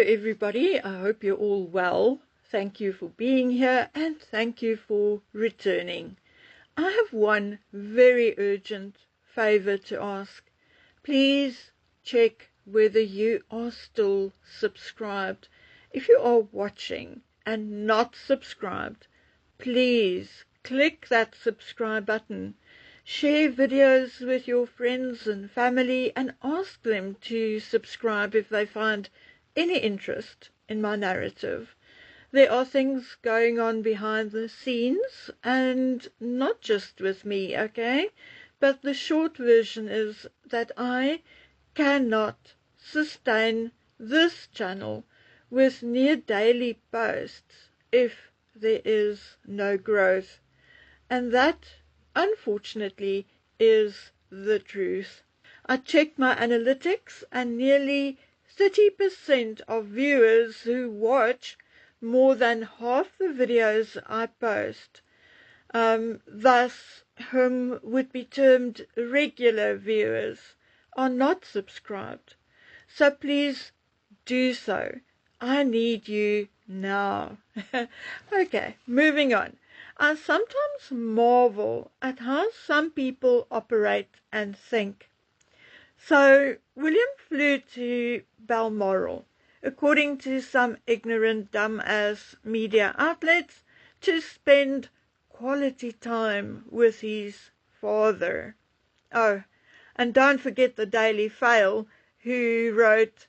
everybody, I hope you're all well. Thank you for being here and thank you for returning. I have one very urgent favor to ask. Please check whether you are still subscribed. If you are watching and not subscribed, please click that subscribe button. Share videos with your friends and family and ask them to subscribe if they find any interest in my narrative. There are things going on behind the scenes, and not just with me, okay? But the short version is that I cannot sustain this channel with near daily posts if there is no growth. And that, unfortunately, is the truth. I checked my analytics and nearly 30% of viewers who watch more than half the videos I post, thus whom would be termed regular viewers, are not subscribed. So please do so. I need you now. Okay, moving on. I sometimes marvel at how some people operate and think. So, William flew to Balmoral, according to some ignorant dumbass media outlets, to spend quality time with his father. Oh, and don't forget the Daily Fail, who wrote,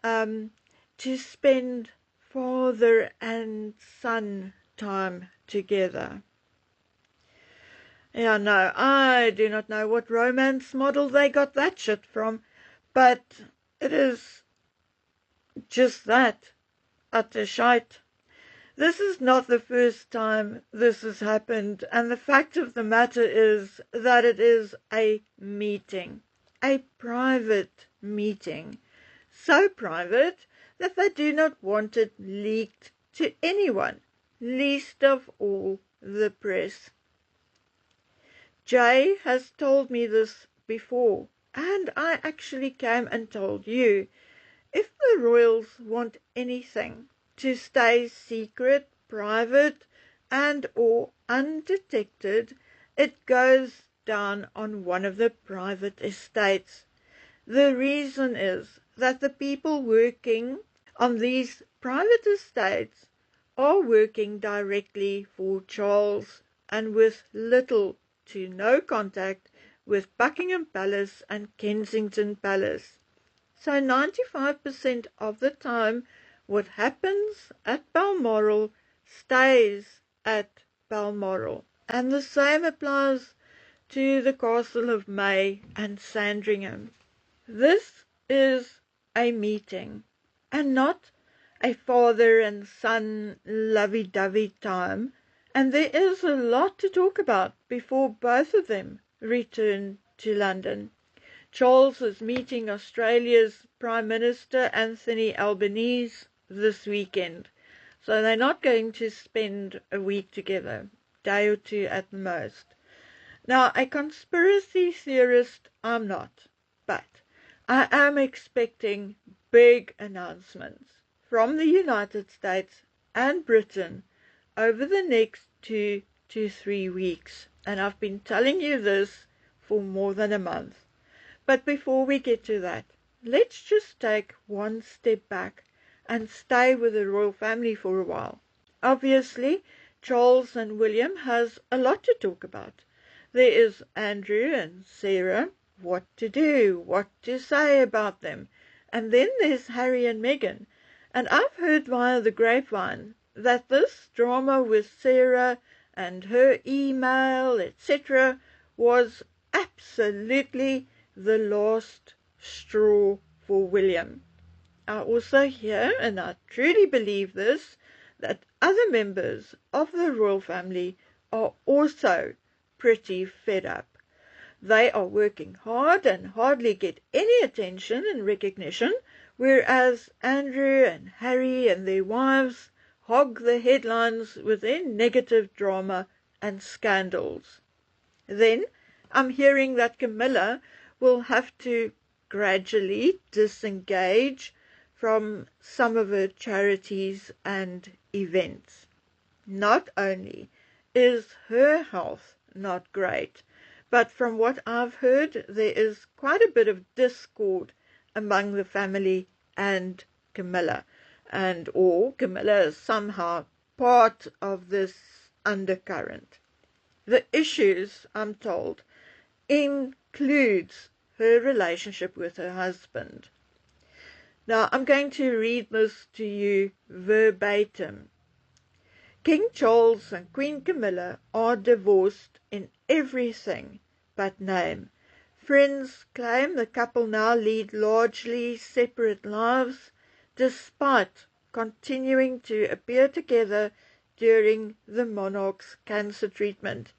to spend father and son time together. Yeah, no, I do not know what romance model they got that shit from, but it is just that, utter shite. This is not the first time this has happened, and the fact of the matter is that it is a meeting, a private meeting, so private that they do not want it leaked to anyone, least of all the press. Jay has told me this before, and I actually came and told you. If the royals want anything to stay secret, private, and or undetected, it goes down on one of the private estates. The reason is that the people working on these private estates are working directly for Charles and with little to no contact with Buckingham Palace and Kensington Palace. So 95% of the time what happens at Balmoral stays at Balmoral. And the same applies to the Castle of May and Sandringham. This is a meeting and not a father and son lovey-dovey time, and there is a lot to talk about before both of them return to London. Charles is meeting Australia's Prime Minister Anthony Albanese this weekend, so they're not going to spend a week together, a day or two at the most. Now, a conspiracy theorist I'm not, but I am expecting big announcements from the United States and Britain over the next 2 to 3 weeks, and I've been telling you this for more than a month. But before we get to that, let's just take one step back and stay with the royal family for a while. Obviously, Charles and William has a lot to talk about. There is Andrew and Sarah, what to do, what to say about them. And then there's Harry and Meghan. And I've heard via the grapevine that this drama with Sarah and her email, etc., was absolutely the last straw for William. I also hear, and I truly believe this, that other members of the royal family are also pretty fed up. They are working hard and hardly get any attention and recognition, whereas Andrew and Harry and their wives hog the headlines with their negative drama and scandals. Then I'm hearing that Camilla will have to gradually disengage from some of her charities and events. Not only is her health not great, but from what I've heard, there is quite a bit of discord among the family and Camilla, or Camilla is somehow part of this undercurrent. The issues, I'm told, includes her relationship with her husband. Now, I'm going to read this to you verbatim. King Charles and Queen Camilla are divorced in everything but name. Friends claim the couple now lead largely separate lives, despite continuing to appear together during the monarch's cancer treatment,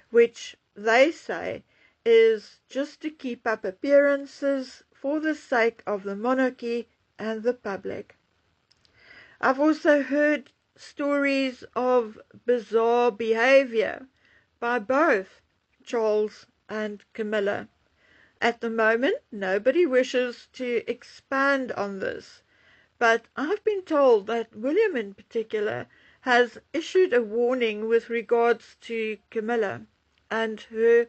which they say is just to keep up appearances for the sake of the monarchy and the public. I've also heard stories of bizarre behavior by both Charles and Camilla. At the moment, nobody wishes to expand on this, but I've been told that William in particular has issued a warning with regards to Camilla and her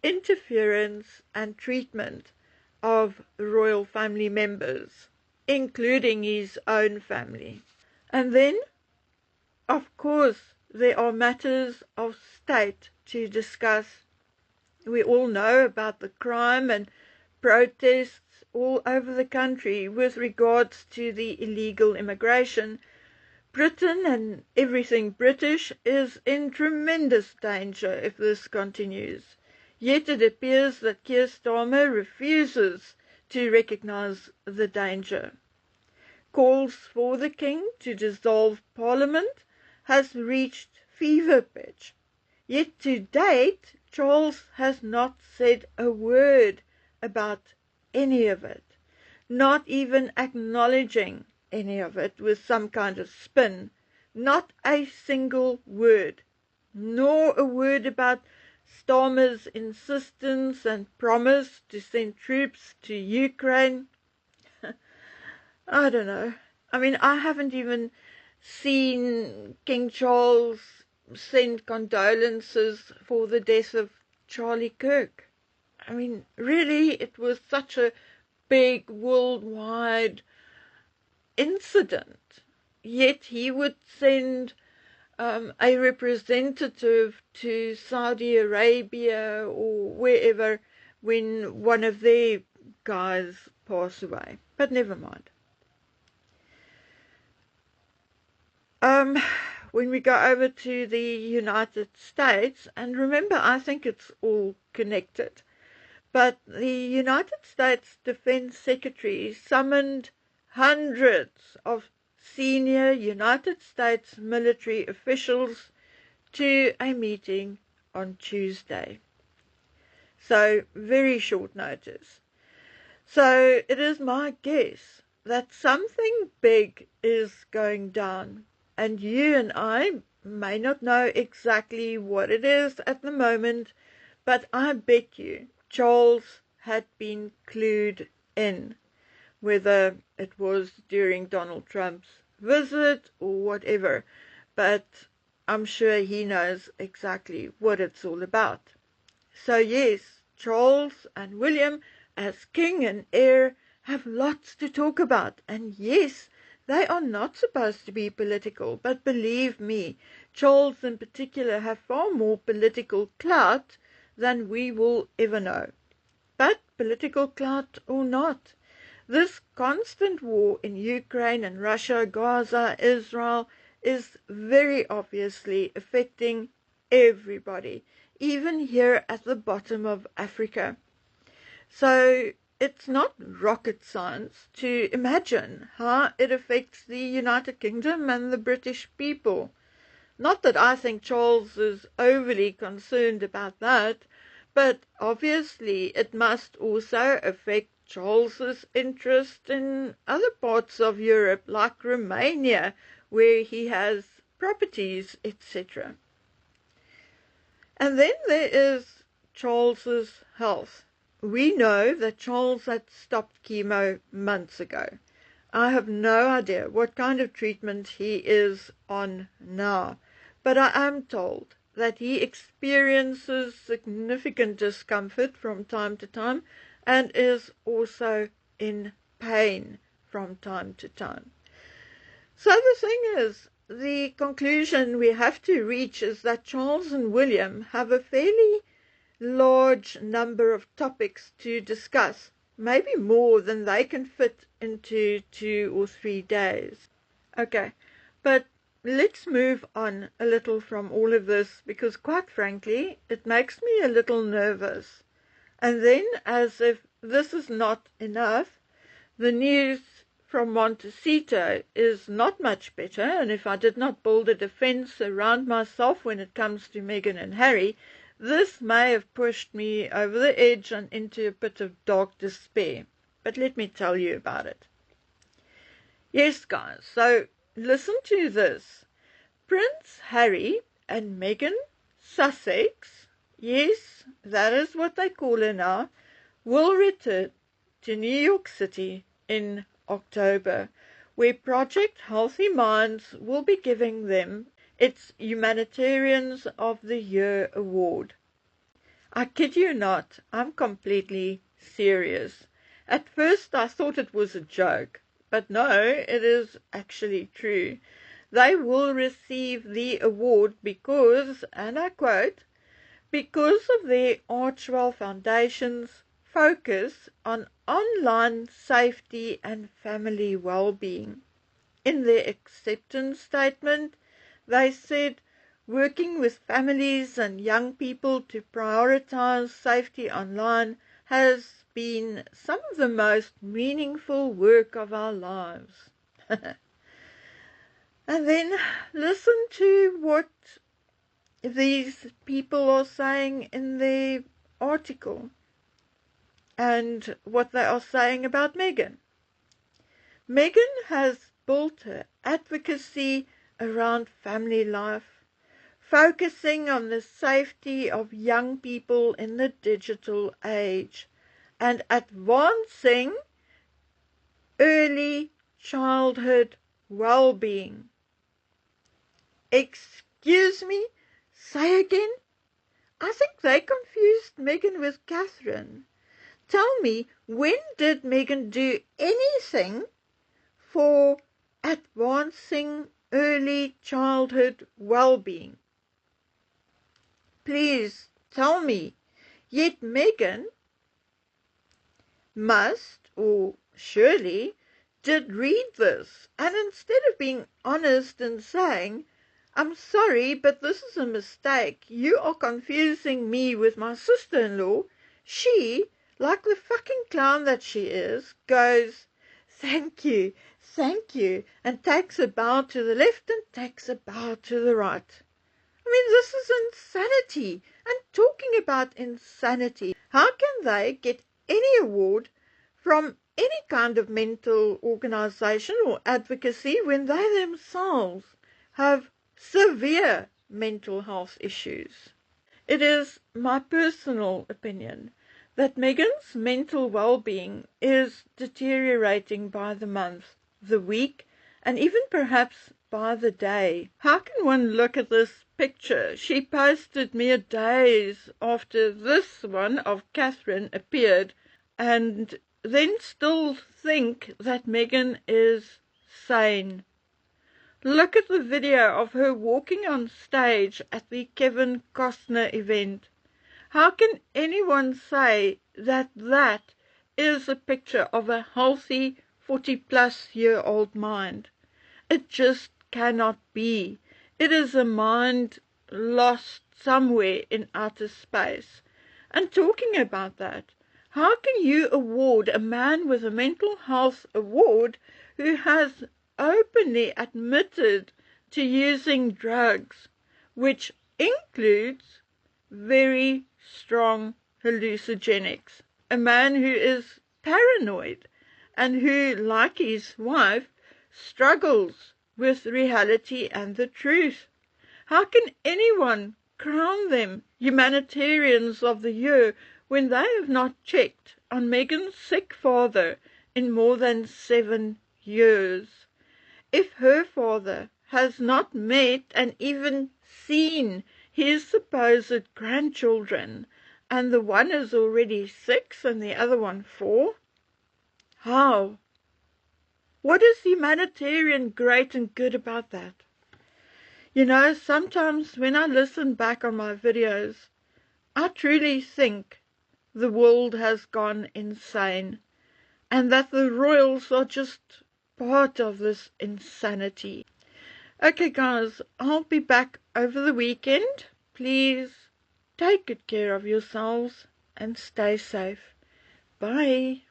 interference and treatment of royal family members, including his own family. And then, of course, there are matters of state to discuss. We all know about the crime and protests all over the country with regards to the illegal immigration. Britain and everything British is in tremendous danger if this continues. Yet it appears that Keir Starmer refuses to recognise the danger. Calls for the King to dissolve Parliament has reached fever pitch. Yet to date, Charles has not said a word about any of it, not even acknowledging any of it with some kind of spin. Not a single word, nor a word about Starmer's insistence and promise to send troops to Ukraine. I don't know. I mean, I haven't even seen King Charles send condolences for the death of Charlie Kirk. I mean, really, it was such a big worldwide incident. Yet he would send a representative to Saudi Arabia or wherever when one of their guys pass away. But never mind. When we go over to the United States, and remember, I think it's all connected, but the United States Defense Secretary summoned hundreds of senior United States military officials to a meeting on Tuesday. So, very short notice. So, it is my guess that something big is going down. And you and I may not know exactly what it is at the moment, but I bet you Charles had been clued in, whether it was during Donald Trump's visit or whatever, but I'm sure he knows exactly what it's all about. So yes, Charles and William, as king and heir, have lots to talk about, and yes, they are not supposed to be political, but believe me, Charles in particular have far more political clout than we will ever know. But political clout or not, this constant war in Ukraine and Russia, Gaza, Israel is very obviously affecting everybody, even here at the bottom of Africa. So it's not rocket science to imagine how it affects the United Kingdom and the British people. Not that I think Charles is overly concerned about that, but obviously it must also affect Charles's interest in other parts of Europe, like Romania, where he has properties, etc. And then there is Charles's health. We know that Charles had stopped chemo months ago. I have no idea what kind of treatment he is on now, but I am told that he experiences significant discomfort from time to time and is also in pain from time to time. So the thing is, the conclusion we have to reach is that Charles and William have a fairly large number of topics to discuss, maybe more than they can fit into 2 or 3 days. Okay, but let's move on a little from all of this, because quite frankly, it makes me a little nervous. And then, as if this is not enough, the news from Montecito is not much better, and if I did not build a defense around myself when it comes to Meghan and Harry, this may have pushed me over the edge and into a bit of dark despair. But let me tell you about it. Yes, guys, so listen to this. Prince Harry and Meghan Sussex, yes, that is what they call her now, will return to New York City in October, where Project Healthy Minds will be giving them its Humanitarians of the Year award. I kid you not, I'm completely serious. At first I thought it was a joke, but no, it is actually true. They will receive the award because, and I quote, because of their Archwell Foundation's focus on online safety and family well-being. In their acceptance statement, they said, working with families and young people to prioritize safety online has been some of the most meaningful work of our lives. And then listen to what these people are saying in their article and what they are saying about Meghan. Meghan has built her advocacy around family life, focusing on the safety of young people in the digital age and advancing early childhood well-being. Excuse me, say again? I think they confused Meghan with Catherine. Tell me, when did Meghan do anything for advancing early childhood well-being? Please tell me. Yet Meghan must, or surely, did read this, and instead of being honest and saying, I'm sorry, but this is a mistake, you are confusing me with my sister-in-law, she, like the fucking clown that she is, goes, thank you, and takes a bow to the left and takes a bow to the right. I mean, this is insanity. And talking about insanity, how can they get any award from any kind of mental organization or advocacy when they themselves have severe mental health issues? It is my personal opinion that Meghan's mental well-being is deteriorating by the month, the week, and even perhaps by the day. How can one look at this picture she posted mere days after this one of Catherine appeared and then still think that Meghan is sane? Look at the video of her walking on stage at the Kevin Costner event. How can anyone say that that is a picture of a healthy 40-plus-year-old mind? It just cannot be. It is a mind lost somewhere in outer space. And talking about that, how can you award a man with a mental health award who has openly admitted to using drugs, which includes very strong hallucinogenics, a man who is paranoid and who, like his wife, struggles with reality and the truth? How can anyone crown them humanitarians of the year when they have not checked on Meghan's sick father in more than 7 years. If her father has not met and even seen his supposed grandchildren, and the one is already 6 and the other one 4, how? What is humanitarian great and good about that? You know, sometimes when I listen back on my videos, I truly think the world has gone insane, and that the royals are just part of this insanity. Okay, guys, I'll be back over the weekend. Please take good care of yourselves and stay safe. Bye.